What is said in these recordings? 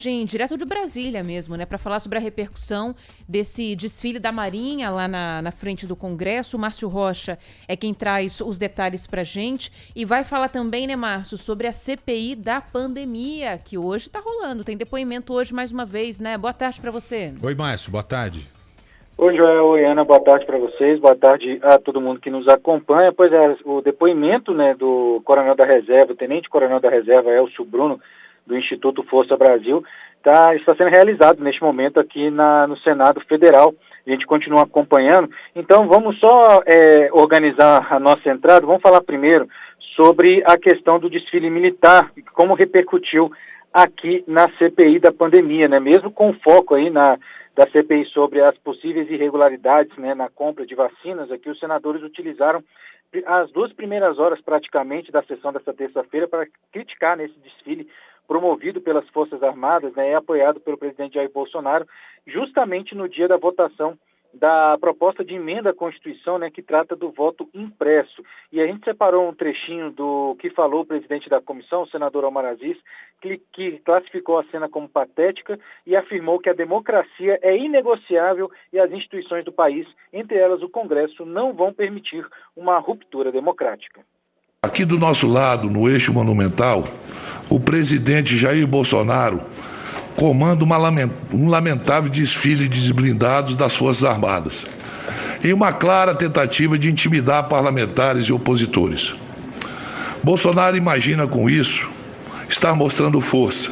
Direto de Brasília mesmo, né, para falar sobre a repercussão desse desfile da Marinha lá na frente do Congresso. O Márcio Rocha é quem traz os detalhes para gente e vai falar também, né, Márcio, sobre a CPI da pandemia, que hoje está rolando. Tem depoimento hoje mais uma vez, né? Boa tarde para você. Oi, Márcio, boa tarde. Oi, Joel, oi, Ana, boa tarde para vocês, boa tarde a todo mundo que nos acompanha. Pois é, o depoimento, né, do Coronel da Reserva, Tenente Coronel da Reserva, Elcio Bruno, do Instituto Força Brasil, está sendo realizado neste momento aqui no Senado Federal. A gente continua acompanhando. Então, vamos só organizar a nossa entrada. Vamos falar primeiro sobre a questão do desfile militar, como repercutiu aqui na CPI da pandemia, né? Mesmo com foco aí da CPI sobre as possíveis irregularidades, né, na compra de vacinas, aqui os senadores utilizaram as 2 primeiras horas praticamente da sessão dessa terça-feira para criticar nesse desfile promovido pelas Forças Armadas, né, e apoiado pelo presidente Jair Bolsonaro, justamente no dia da votação da proposta de emenda à Constituição, né, que trata do voto impresso. E a gente separou um trechinho do que falou o presidente da comissão, o senador Omar Aziz, que classificou a cena como patética e afirmou que a democracia é inegociável e as instituições do país, entre elas o Congresso, não vão permitir uma ruptura democrática. Aqui do nosso lado, no eixo monumental, o presidente Jair Bolsonaro comanda um lamentável desfile de blindados das Forças Armadas, em uma clara tentativa de intimidar parlamentares e opositores. Bolsonaro imagina com isso estar mostrando força,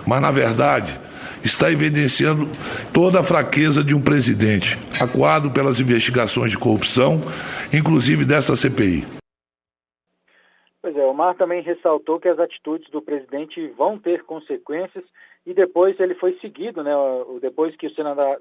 mas na verdade está evidenciando toda a fraqueza de um presidente, acuado pelas investigações de corrupção, inclusive desta CPI. Pois é, o Omar também ressaltou que as atitudes do presidente vão ter consequências e depois ele foi seguido, né, depois que o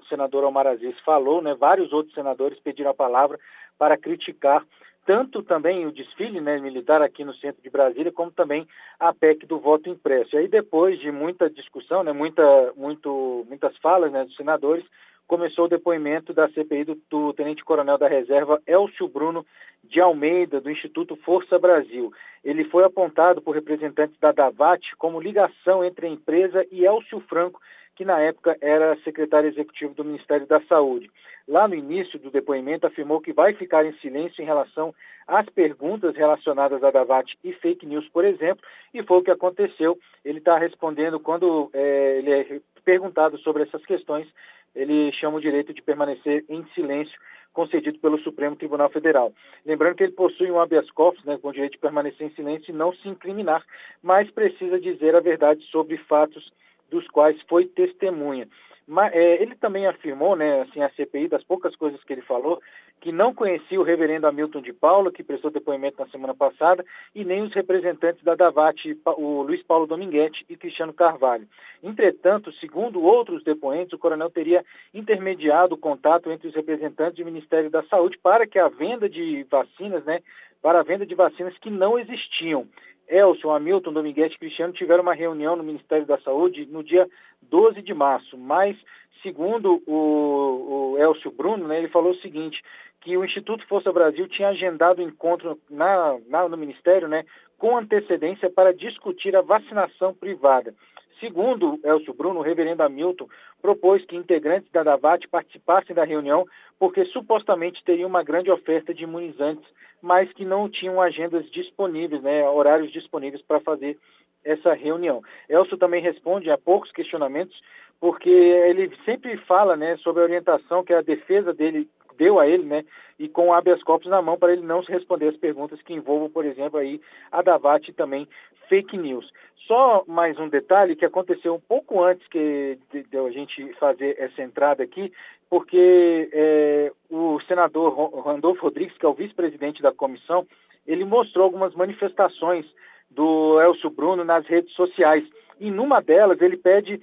senador Omar Aziz falou, né, vários outros senadores pediram a palavra para criticar tanto também o desfile, né, militar aqui no centro de Brasília, como também a PEC do voto impresso. E aí depois de muita discussão, né, muitas falas, né, dos senadores, começou o depoimento da CPI do Tenente Coronel da Reserva, Elcio Bruno de Almeida, do Instituto Força Brasil. Ele foi apontado por representantes da DAVAT como ligação entre a empresa e Elcio Franco, que na época era secretário executivo do Ministério da Saúde. Lá no início do depoimento, afirmou que vai ficar em silêncio em relação às perguntas relacionadas à DAVAT e fake news, por exemplo, e foi o que aconteceu. Ele está respondendo quando ele é perguntado sobre essas questões. Ele chama o direito de permanecer em silêncio concedido pelo Supremo Tribunal Federal. Lembrando que ele possui um habeas corpus, né, com o direito de permanecer em silêncio e não se incriminar, mas precisa dizer a verdade sobre fatos dos quais foi testemunha. Mas, ele também afirmou, né, assim, a CPI, das poucas coisas que ele falou, que não conhecia o reverendo Hamilton de Paula, que prestou depoimento na semana passada, e nem os representantes da DAVAT, o Luiz Paulo Dominguete e Cristiano Carvalho. Entretanto, segundo outros depoentes, o coronel teria intermediado o contato entre os representantes do Ministério da Saúde para que a venda de vacinas, né, para a venda de vacinas que não existiam. Elcio, Hamilton, Dominguete e Cristiano tiveram uma reunião no Ministério da Saúde no dia 12 de março, mas, segundo o Elcio Bruno, né, ele falou o seguinte, que o Instituto Força Brasil tinha agendado o encontro no Ministério, né, com antecedência para discutir a vacinação privada. Segundo Elcio Bruno, o reverendo Hamilton propôs que integrantes da DAVAT participassem da reunião porque supostamente teria uma grande oferta de imunizantes, mas que não tinham agendas disponíveis, né, horários disponíveis para fazer essa reunião. Elcio também responde a poucos questionamentos, porque ele sempre fala, né, sobre a orientação que a defesa dele deu a ele, né, e com o habeas corpus na mão para ele não se responder as perguntas que envolvam, por exemplo, aí a DAVAT e também fake news. Só mais um detalhe que aconteceu um pouco antes de a gente fazer essa entrada aqui, porque o senador Randolfo Rodrigues, que é o vice-presidente da comissão, ele mostrou algumas manifestações do Elcio Bruno nas redes sociais. E numa delas ele pede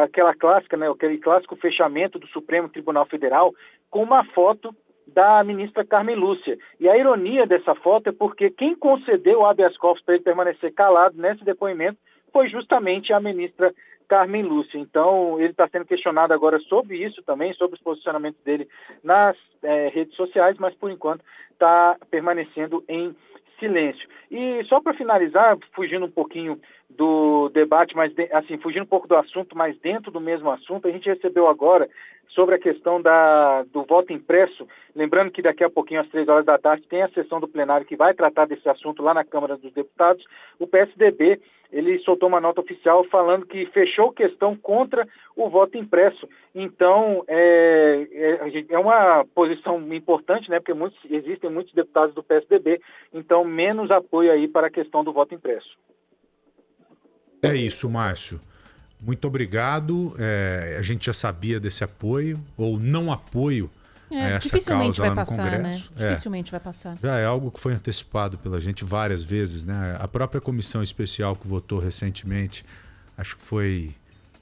aquela clássica, né, aquele clássico fechamento do Supremo Tribunal Federal com uma foto da ministra Carmen Lúcia. E a ironia dessa foto é porque quem concedeu o habeas corpus para ele permanecer calado nesse depoimento foi justamente a ministra Carmen Lúcia. Então, ele está sendo questionado agora sobre isso também, sobre os posicionamentos dele nas redes sociais, mas, por enquanto, está permanecendo em silêncio. E só para finalizar, fugindo um pouquinho do debate, mas fugindo um pouco do assunto, mas dentro do mesmo assunto, a gente recebeu agora sobre a questão do voto impresso, lembrando que daqui a pouquinho, às 3 horas da tarde, tem a sessão do plenário que vai tratar desse assunto lá na Câmara dos Deputados. O PSDB, ele soltou uma nota oficial falando que fechou questão contra o voto impresso. Então, é uma posição importante, né, porque existem muitos deputados do PSDB, então menos apoio aí para a questão do voto impresso. É isso, Márcio. Muito obrigado. A gente já sabia desse apoio, ou não apoio a essa causa lá no Congresso. Né? Dificilmente vai passar. Já é algo que foi antecipado pela gente várias vezes, né? A própria comissão especial que votou recentemente, acho que foi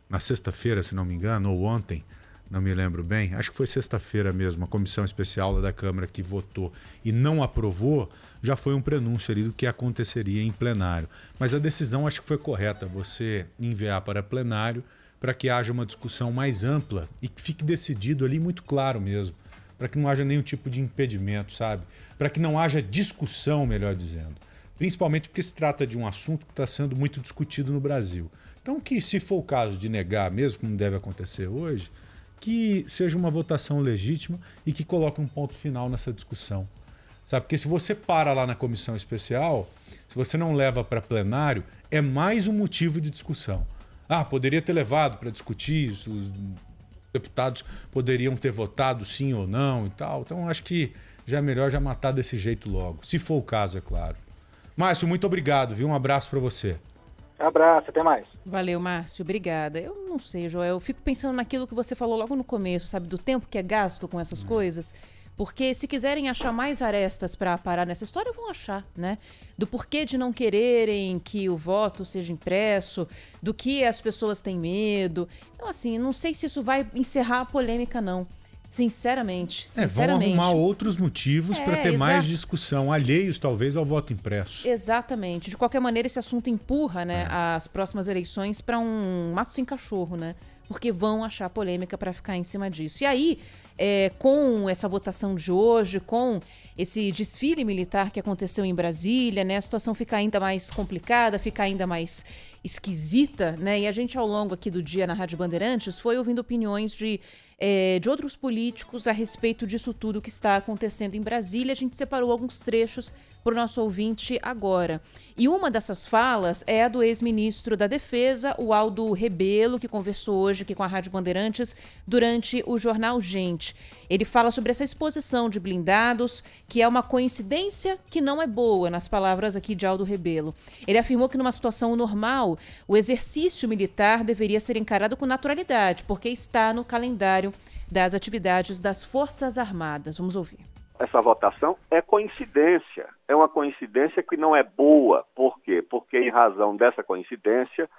na sexta-feira, se não me engano, ou ontem, não me lembro bem, acho que foi sexta-feira mesmo, a comissão especial da Câmara que votou e não aprovou, já foi um prenúncio ali do que aconteceria em plenário. Mas a decisão acho que foi correta, você enviar para plenário para que haja uma discussão mais ampla e que fique decidido ali muito claro mesmo, para que não haja nenhum tipo de impedimento, sabe? Para que não haja discussão, melhor dizendo. Principalmente porque se trata de um assunto que está sendo muito discutido no Brasil. Então que, se for o caso de negar mesmo, como deve acontecer hoje, que seja uma votação legítima e que coloque um ponto final nessa discussão. Sabe? Porque se você para lá na comissão especial, se você não leva para plenário, é mais um motivo de discussão. Poderia ter levado para discutir isso, os deputados poderiam ter votado sim ou não e tal. Então acho que já é melhor já matar desse jeito logo, se for o caso, é claro. Márcio, muito obrigado, viu? Um abraço para você. Abraço, até mais. Valeu, Márcio, obrigada. Eu não sei, Joel, eu fico pensando naquilo que você falou logo no começo, sabe, do tempo que é gasto com essas coisas, porque se quiserem achar mais arestas para parar nessa história, vão achar, né? Do porquê de não quererem que o voto seja impresso, do que as pessoas têm medo. Então, assim, não sei se isso vai encerrar a polêmica, não. Sinceramente. Vão arrumar outros motivos para ter mais discussão, alheios talvez ao voto impresso. Exatamente. De qualquer maneira, esse assunto empurra, né, as próximas eleições para um mato sem cachorro, né? Porque vão achar polêmica para ficar em cima disso. E aí, com essa votação de hoje, com esse desfile militar que aconteceu em Brasília, né, a situação fica ainda mais complicada, fica ainda mais esquisita, né? E a gente, ao longo aqui do dia na Rádio Bandeirantes, foi ouvindo opiniões de outros políticos a respeito disso tudo que está acontecendo em Brasília. A gente separou alguns trechos para o nosso ouvinte agora. E uma dessas falas é a do ex-ministro da Defesa, o Aldo Rebelo, que conversou hoje aqui com a Rádio Bandeirantes durante o Jornal Gente. Ele fala sobre essa exposição de blindados, que é uma coincidência que não é boa, nas palavras aqui de Aldo Rebelo. Ele afirmou que numa situação normal, o exercício militar deveria ser encarado com naturalidade, porque está no calendário das atividades das Forças Armadas. Vamos ouvir. Essa votação é coincidência. É uma coincidência que não é boa. Por quê? Porque em razão dessa coincidência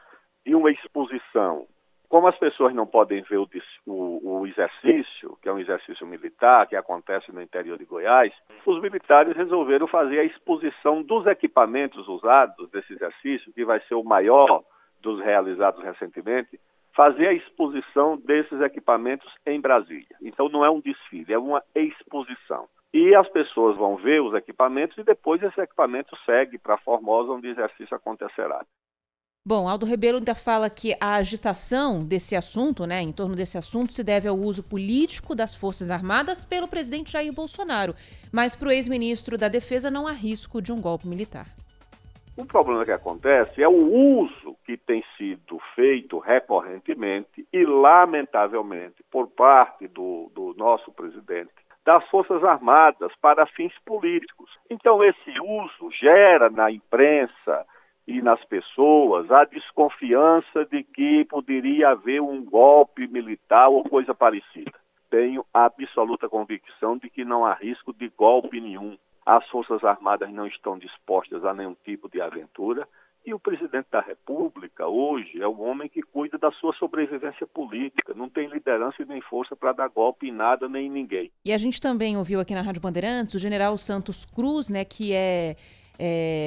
e uma exposição, como as pessoas não podem ver o exercício, que é um exercício militar que acontece no interior de Goiás, os militares resolveram fazer a exposição dos equipamentos usados desse exercício, que vai ser o maior dos realizados recentemente, fazer a exposição desses equipamentos em Brasília. Então não é um desfile, é uma exposição. E as pessoas vão ver os equipamentos e depois esse equipamento segue para Formosa, onde o exercício acontecerá. Bom, Aldo Rebelo ainda fala que a agitação desse assunto, né, em torno desse assunto, se deve ao uso político das Forças Armadas pelo presidente Jair Bolsonaro. Mas para o ex-ministro da Defesa não há risco de um golpe militar. O problema que acontece é o uso que tem sido feito recorrentemente e, lamentavelmente, por parte do nosso presidente, das Forças Armadas para fins políticos. Então, esse uso gera na imprensa e nas pessoas a desconfiança de que poderia haver um golpe militar ou coisa parecida. Tenho a absoluta convicção de que não há risco de golpe nenhum. As Forças Armadas não estão dispostas a nenhum tipo de aventura e o presidente da República hoje é um homem que cuida da sua sobrevivência política, não tem liderança e nem força para dar golpe em nada nem em ninguém. E a gente também ouviu aqui na Rádio Bandeirantes o general Santos Cruz, né, que é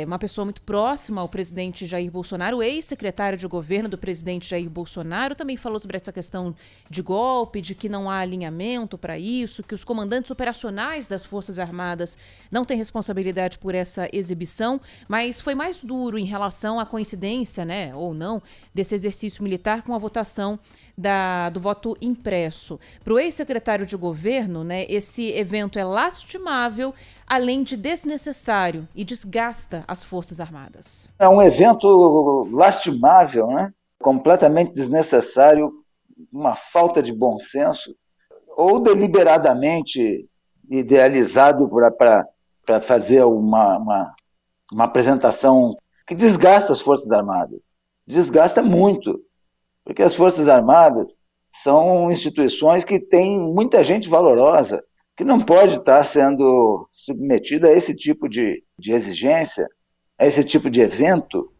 uma pessoa muito próxima ao presidente Jair Bolsonaro, ex-secretário de governo do presidente Jair Bolsonaro, também falou sobre essa questão de golpe, de que não há alinhamento para isso, que os comandantes operacionais das Forças Armadas não têm responsabilidade por essa exibição, mas foi mais duro em relação à coincidência, né, ou não, desse exercício militar com a votação do voto impresso. Para o ex-secretário de governo, né, esse evento é lastimável, além de desnecessário, e desgasta as Forças Armadas. É um evento lastimável, né? Completamente desnecessário, uma falta de bom senso, ou deliberadamente idealizado para fazer uma apresentação que desgasta as Forças Armadas. Desgasta muito, porque as Forças Armadas são instituições que têm muita gente valorosa, que não pode estar sendo submetida a esse tipo de exigência, a esse tipo de evento.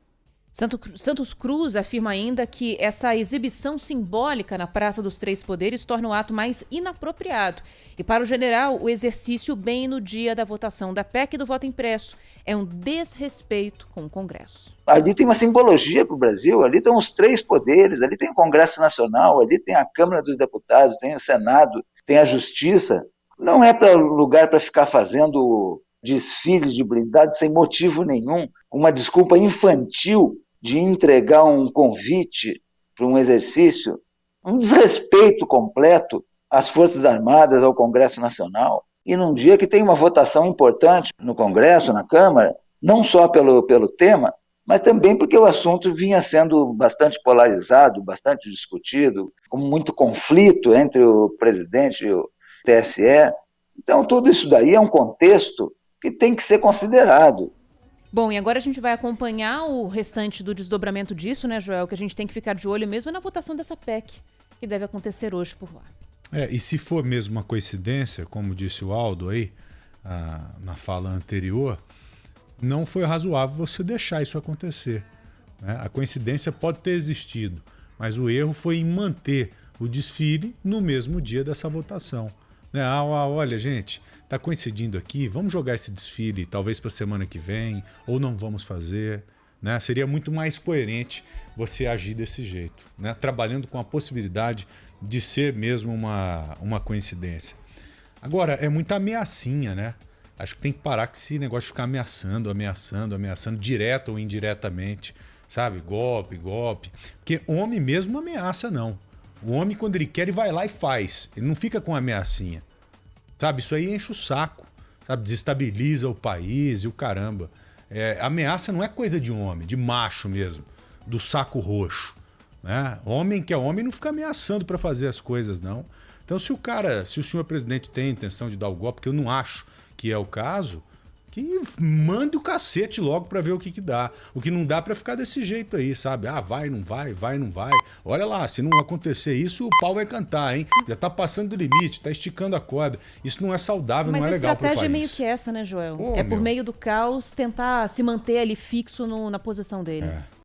Santos Cruz afirma ainda que essa exibição simbólica na Praça dos Três Poderes torna o ato mais inapropriado. E para o general, o exercício bem no dia da votação da PEC e do voto impresso é um desrespeito com o Congresso. Ali tem uma simbologia para o Brasil, ali estão os três poderes, ali tem o Congresso Nacional, ali tem a Câmara dos Deputados, tem o Senado, tem a Justiça. Não é lugar para ficar fazendo desfiles de blindados sem motivo nenhum, uma desculpa infantil de entregar um convite para um exercício, um desrespeito completo às Forças Armadas, ao Congresso Nacional, e num dia que tem uma votação importante no Congresso, na Câmara, não só pelo tema, mas também porque o assunto vinha sendo bastante polarizado, bastante discutido, com muito conflito entre o presidente e o TSE. Então, tudo isso daí é um contexto que tem que ser considerado. Bom, e agora a gente vai acompanhar o restante do desdobramento disso, né, Joel? Que a gente tem que ficar de olho mesmo na votação dessa PEC, que deve acontecer hoje por lá. E se for mesmo uma coincidência, como disse o Aldo aí, na fala anterior, não foi razoável você deixar isso acontecer, né? A coincidência pode ter existido, mas o erro foi em manter o desfile no mesmo dia dessa votação. Olha, gente, está coincidindo aqui, vamos jogar esse desfile talvez para a semana que vem, ou não vamos fazer, né? Seria muito mais coerente você agir desse jeito, né? Trabalhando com a possibilidade de ser mesmo uma coincidência. Agora, é muita ameaçinha, né? Acho que tem que parar com esse negócio de ficar ameaçando, direto ou indiretamente, sabe? Golpe. Porque homem mesmo não ameaça, não. O homem, quando ele quer, ele vai lá e faz. Ele não fica com ameaçinha. Sabe? Isso aí enche o saco. Sabe? Desestabiliza o país e o caramba. Ameaça não é coisa de homem, de macho mesmo. Do saco roxo. Né? Homem que é homem não fica ameaçando para fazer as coisas, não. Então, se o senhor presidente tem a intenção de dar o golpe, que eu não acho que é o caso, que mande o cacete logo para ver o que dá. O que não dá para ficar desse jeito aí, sabe? Vai, não vai. Olha lá, se não acontecer isso, o pau vai cantar, hein? Já tá passando do limite, tá esticando a corda. Isso não é saudável, não é legal pro país. Mas a estratégia é meio que essa, né, Joel? Por meio do caos, tentar se manter ali fixo na posição dele.